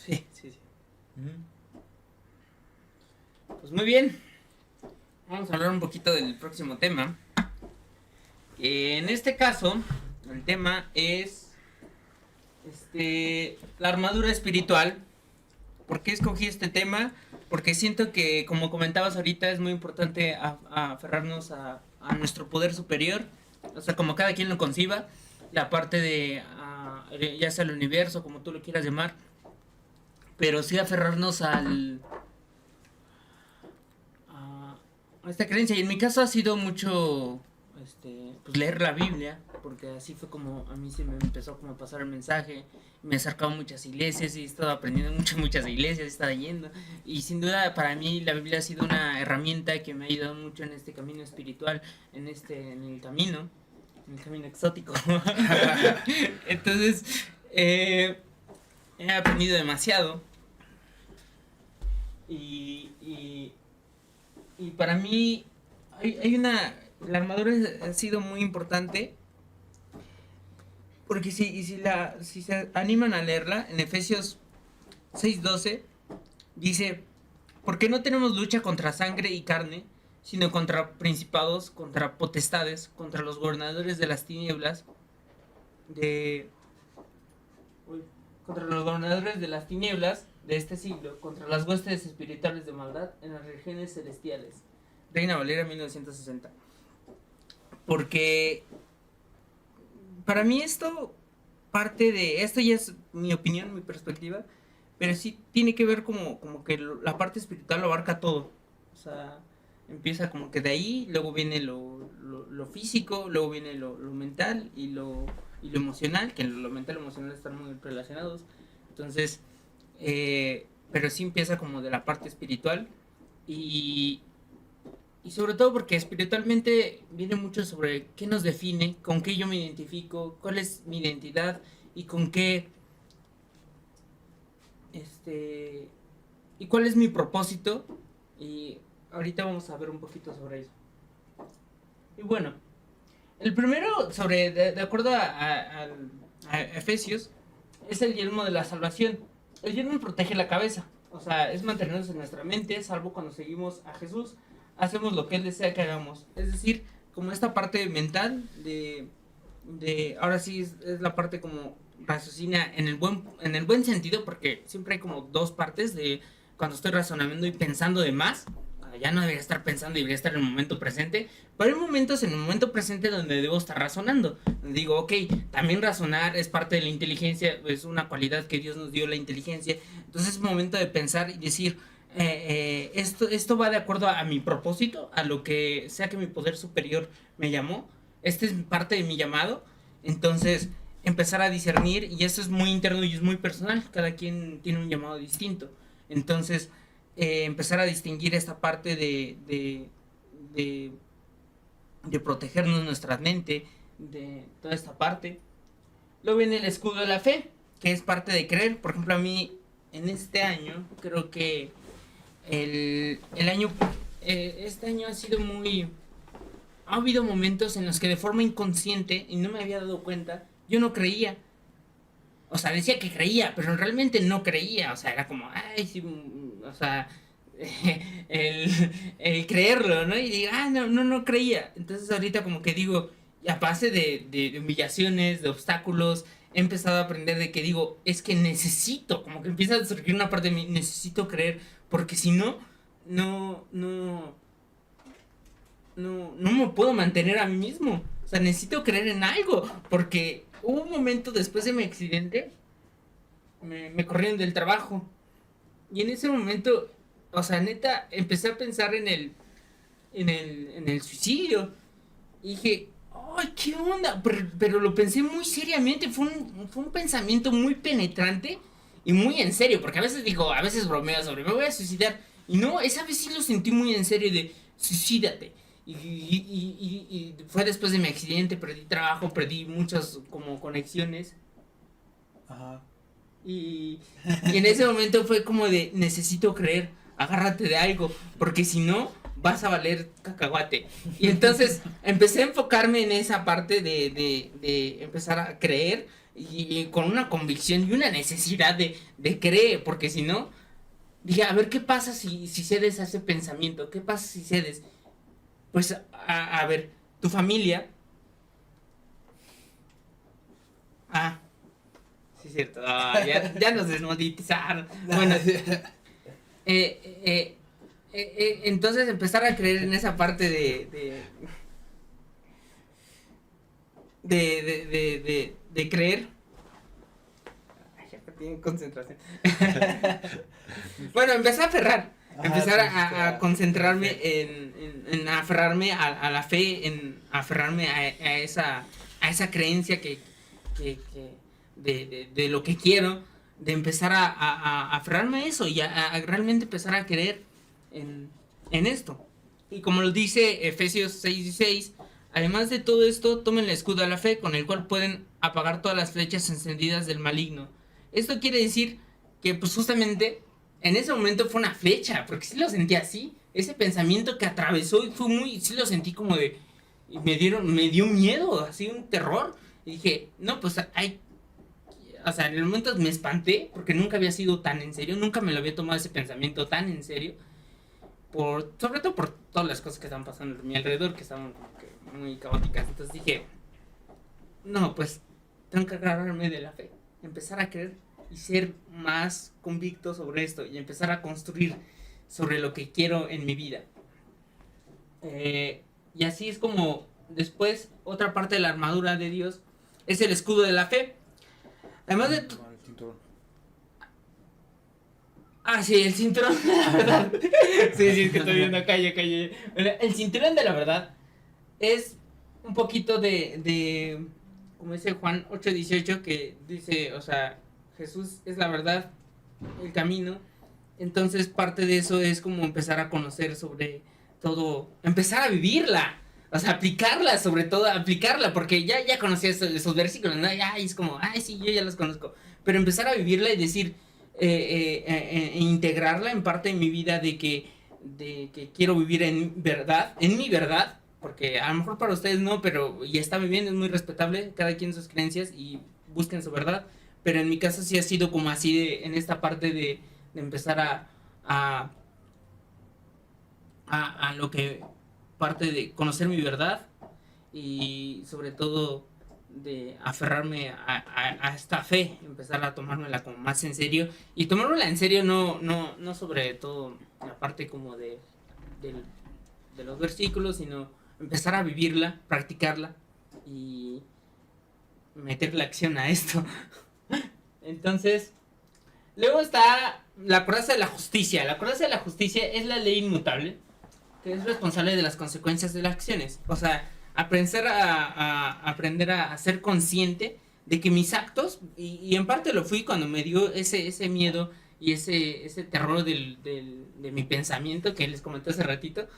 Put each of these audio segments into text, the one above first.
Sí, sí, sí. Pues muy bien. Vamos a hablar un poquito del próximo tema. En este caso, el tema es la armadura espiritual. ¿Por qué escogí este tema? Porque siento que, como comentabas ahorita, es muy importante aferrarnos a nuestro poder superior. O sea, como cada quien lo conciba, la parte de, ya sea el universo, como tú lo quieras llamar, pero sí aferrarnos a esta creencia. Y en mi caso ha sido mucho pues leer la Biblia, porque así fue como a mí se me empezó como a pasar el mensaje. Me he acercado a muchas iglesias y he estado aprendiendo muchas iglesias, he estado yendo. Y sin duda para mí la Biblia ha sido una herramienta que me ha ayudado mucho en este camino espiritual, en el camino exótico. Entonces, he aprendido demasiado. Y, y, y para mí la armadura ha sido muy importante, porque si se animan a leerla, en Efesios 6:12 dice: porque no tenemos lucha contra sangre y carne, sino contra principados, contra potestades, contra los gobernadores de las tinieblas, de contra los gobernadores de las tinieblas de este siglo, contra las huestes espirituales de maldad en las regiones celestiales. Reina Valera 1960. Porque para mí esto ya es mi opinión, mi perspectiva, pero sí tiene que ver como que la parte espiritual lo abarca todo. O sea, empieza como que de ahí, luego viene lo físico, luego viene lo mental y lo emocional, que lo mental y lo emocional están muy relacionados. Entonces, pero sí empieza como de la parte espiritual, y, y sobre todo porque espiritualmente viene mucho sobre qué nos define, con qué yo me identifico, cuál es mi identidad y con qué, y cuál es mi propósito. Y ahorita vamos a ver un poquito sobre eso. Y bueno, el primero, de acuerdo a Efesios, es el yelmo de la salvación. El yelmo protege la cabeza, o sea, es mantenernos en nuestra mente, salvo cuando seguimos a Jesús, hacemos lo que Él desea que hagamos. Es decir, como esta parte mental ahora sí es la parte como raciocina en el buen sentido, porque siempre hay como dos partes de cuando estoy razonando y pensando de más. Ya no debería estar pensando y debería estar en el momento presente, pero hay momentos en el momento presente donde debo estar razonando. Digo, ok, también razonar es parte de la inteligencia, es una cualidad que Dios nos dio, la inteligencia. Entonces es momento de pensar y decir, esto va de acuerdo a mi propósito, a lo que sea que mi poder superior me llamó. Este es parte de mi llamado. Entonces empezar a discernir, y eso es muy interno y es muy personal, cada quien tiene un llamado distinto. Entonces empezar a distinguir esta parte de protegernos nuestra mente, de toda esta parte. Luego viene el escudo de la fe, que es parte de creer. Por ejemplo, a mí en este año, creo que este año ha sido ha habido momentos en los que de forma inconsciente, y no me había dado cuenta, yo no creía. O sea, decía que creía, pero realmente no creía. O sea, era como, ay, sí, o sea, el, el creerlo, ¿no? Y digo, no creía. Entonces ahorita como que digo, a base de humillaciones, de obstáculos, he empezado a aprender de que digo, es que necesito, como que empieza a surgir una parte de mí, necesito creer, porque si no, no, no, no me puedo mantener a mí mismo. O sea, necesito creer en algo, porque hubo un momento después de mi accidente, me corrieron del trabajo. Y en ese momento, o sea, neta, empecé a pensar en el suicidio. Y dije, ay, ¿qué onda? Pero lo pensé muy seriamente, fue un pensamiento muy penetrante y muy en serio, porque a veces digo, a veces bromeo sobre, me voy a suicidar. Y no, esa vez sí lo sentí muy en serio de, suicídate. Y fue después de mi accidente, perdí trabajo, perdí muchas como conexiones. Ajá. Y en ese momento fue como de, necesito creer, agárrate de algo, porque si no, vas a valer cacahuate. Y entonces empecé a enfocarme en esa parte de empezar a creer, y con una convicción y una necesidad de creer, porque si no, dije, a ver, ¿qué pasa si cedes a ese pensamiento? ¿Qué pasa si cedes? Pues, a ver, tu familia... Ah, sí es cierto, ya nos desmonetizaron. Bueno, entonces empezar a creer en esa parte de creer. Ay, ya perdí concentración. Bueno, empecé a aferrar. Empezar a concentrarme en aferrarme a la fe, en aferrarme a esa creencia de lo que quiero, de empezar a aferrarme a eso y a realmente empezar a creer en esto. Y como lo dice Efesios 6:16, además de todo esto, tomen el escudo de la fe, con el cual pueden apagar todas las flechas encendidas del maligno. Esto quiere decir que pues justamente en ese momento fue una flecha, porque sí lo sentí así, ese pensamiento que atravesó y fue muy, sí lo sentí como de, me dio miedo, así un terror, y dije, no, pues hay, o sea, en el momento me espanté, porque nunca había sido tan en serio, nunca me lo había tomado ese pensamiento tan en serio, sobre todo por todas las cosas que estaban pasando a mi alrededor, que estaban como que muy caóticas, entonces dije, no, pues tengo que agarrarme de la fe, empezar a creer y ser más convicto sobre esto y empezar a construir sobre lo que quiero en mi vida. Y así es como después otra parte de la armadura de Dios es el escudo de la fe. Además de... sí, el cinturón de la verdad. Sí, es que estoy viendo calle. El cinturón de la verdad es un poquito de como dice Juan 8:18, que dice, o sea, Jesús es la verdad, el camino. Entonces parte de eso es como empezar a conocer sobre todo, empezar a vivirla, o sea, aplicarla, sobre todo aplicarla, porque ya conocía esos versículos, ¿no? Ya es como, ay, sí, yo ya los conozco, pero empezar a vivirla y decir, integrarla en parte de mi vida de que quiero vivir en verdad, en mi verdad, porque a lo mejor para ustedes no, pero y está muy bien, es muy respetable, cada quien sus creencias y busquen su verdad, pero en mi caso sí ha sido como así en esta parte de empezar a lo que parte de conocer mi verdad y sobre todo de aferrarme a esta fe, empezar a tomármela como más en serio y tomármela en serio no sobre todo la parte como de los versículos, sino empezar a vivirla, practicarla y meterle acción a esto. Entonces, luego está la coraza de la justicia. La coraza de la justicia es la ley inmutable que es responsable de las consecuencias de las acciones. O sea, aprender a ser consciente de que mis actos, y en parte lo fui cuando me dio ese miedo y ese terror de mi pensamiento que les comenté hace ratito,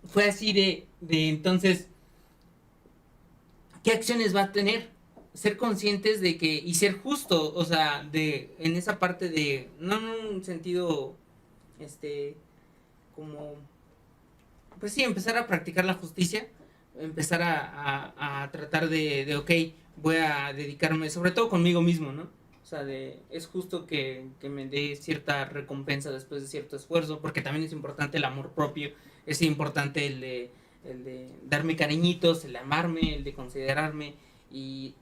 fue así de entonces, ¿qué acciones va a tener? Ser conscientes de que, y ser justo, o sea, en esa parte de, no en un sentido, como, pues sí, empezar a practicar la justicia, empezar a tratar ok, voy a dedicarme, sobre todo conmigo mismo, ¿no? O sea, es justo que me dé cierta recompensa después de cierto esfuerzo, porque también es importante el amor propio, es importante el de darme cariñitos, el de amarme, el de considerarme, y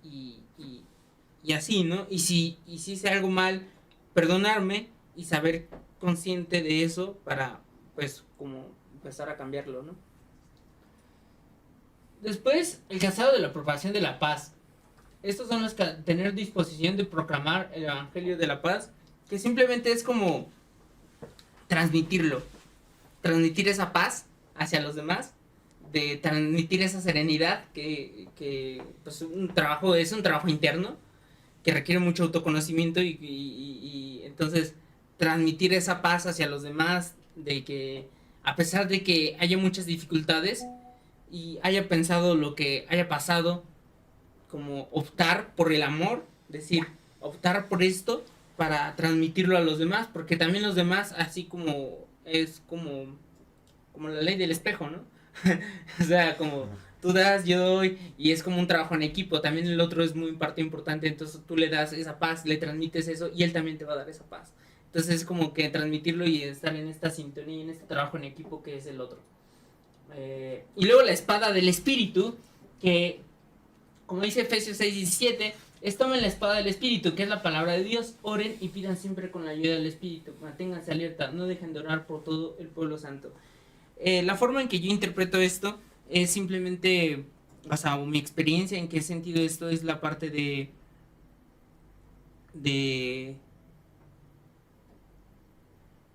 así, ¿no? Y si hice algo mal, perdonarme y saber consciente de eso para, pues, como empezar a cambiarlo, ¿no? Después, el casado de la propagación de la paz. Estos son los que tener disposición de proclamar el evangelio de la paz, que simplemente es como transmitirlo, transmitir esa paz hacia los demás, de transmitir esa serenidad que pues es un trabajo interno que requiere mucho autoconocimiento y entonces transmitir esa paz hacia los demás, de que a pesar de que haya muchas dificultades y haya pensado lo que haya pasado, como optar por el amor, decir, optar por esto para transmitirlo a los demás, porque también los demás, así como es como la ley del espejo, ¿no? O sea, como tú das, yo doy, y es como un trabajo en equipo. También el otro es muy parte importante, entonces tú le das esa paz, le transmites eso y él también te va a dar esa paz. Entonces es como que transmitirlo y estar en esta sintonía, en este trabajo en equipo que es el otro. Y luego la espada del espíritu, que como dice Efesios 6:17, es tomen la espada del espíritu, que es la palabra de Dios, oren y pidan siempre con la ayuda del espíritu, manténganse alerta, no dejen de orar por todo el pueblo santo. La forma en que yo interpreto esto es simplemente, o sea, mi experiencia en qué sentido esto es la parte de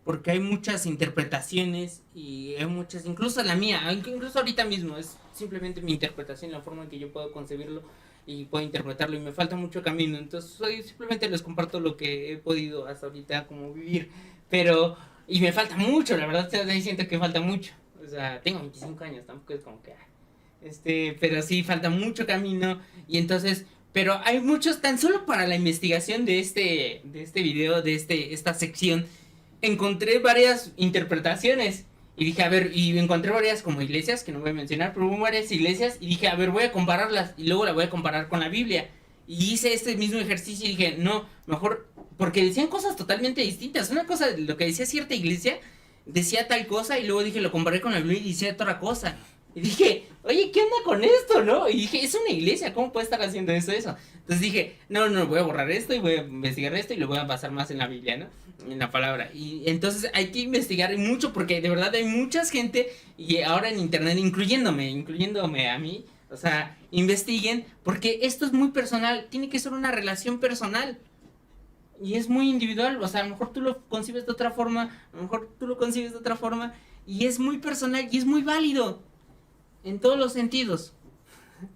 porque hay muchas interpretaciones y hay muchas, incluso la mía, incluso ahorita mismo es simplemente mi interpretación, la forma en que yo puedo concebirlo y puedo interpretarlo y me falta mucho camino, entonces simplemente les comparto lo que he podido hasta ahorita como vivir, pero y me falta mucho, la verdad siento que falta mucho, o sea, tengo 25 años, tampoco es como que pero sí falta mucho camino y entonces pero hay muchos tan solo para la investigación de este video, esta sección encontré varias interpretaciones y dije, a ver, y encontré varias como iglesias, que no voy a mencionar, pero hubo varias iglesias y dije, a ver, voy a compararlas y luego la voy a comparar con la Biblia. Y hice este mismo ejercicio y dije, no, mejor, porque decían cosas totalmente distintas. Una cosa, lo que decía cierta iglesia, decía tal cosa y luego dije, lo comparé con la Biblia y decía otra cosa. Y dije, oye, ¿qué onda con esto, no? Y dije, es una iglesia, ¿cómo puede estar haciendo eso? Entonces dije, no, voy a borrar esto y voy a investigar esto y lo voy a basar más en la Biblia, ¿no? En la palabra. Y entonces hay que investigar mucho porque de verdad hay mucha gente y ahora en internet, incluyéndome a mí, o sea, investiguen porque esto es muy personal, tiene que ser una relación personal. Y es muy individual, o sea, a lo mejor tú lo concibes de otra forma, a lo mejor tú lo concibes de otra forma, y es muy personal y es muy válido en todos los sentidos.